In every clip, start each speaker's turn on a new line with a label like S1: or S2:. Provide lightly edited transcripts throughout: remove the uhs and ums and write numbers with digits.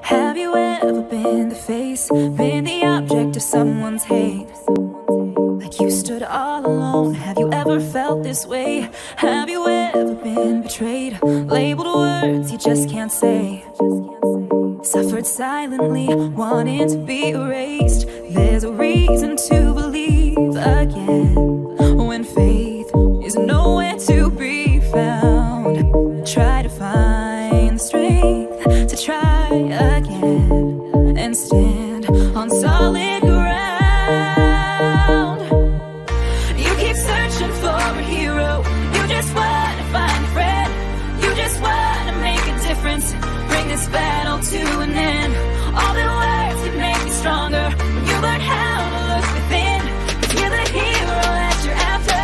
S1: Have you ever been the face, been the object of someone's hate? Like you stood all alone. Have you ever felt this way? Have you ever been betrayed, labeled words you just can't say? Suffered silently, wanting to be erased. There's a reason to believe again when faith is nowhere to be found. Try to find the strength to try again and stand on solid ground. You keep searching for a hero. You just want to find a friend. You just want to make a difference. Bring this battle to an end. All the words can make you stronger when you learn how to look within. 'Cause you're the hero that you're after.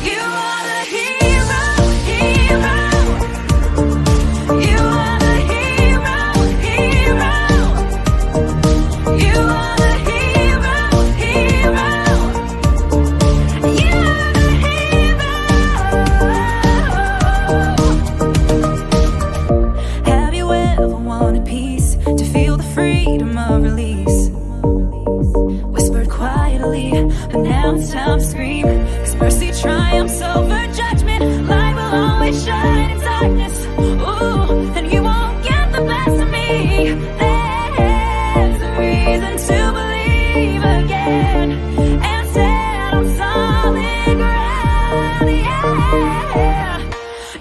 S1: You are the hero, hero. You are the hero, hero. You are the hero, hero. You're the hero. Have you ever wanted peace, to feel the freedom of release? Whispered quietly, but now it's time to scream. 'Cause mercy triumphs over judgment. Light will always shine in darkness. Ooh, and you won't get the best of me. There's a reason to believe again and stand on solid ground. Yeah.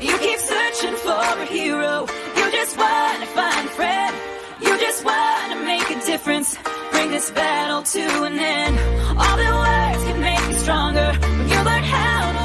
S1: You keep searching for a hero. You just want to find a friend. You just want to make a difference. Bring this battle to an end. All the words can make you stronger when you learn how to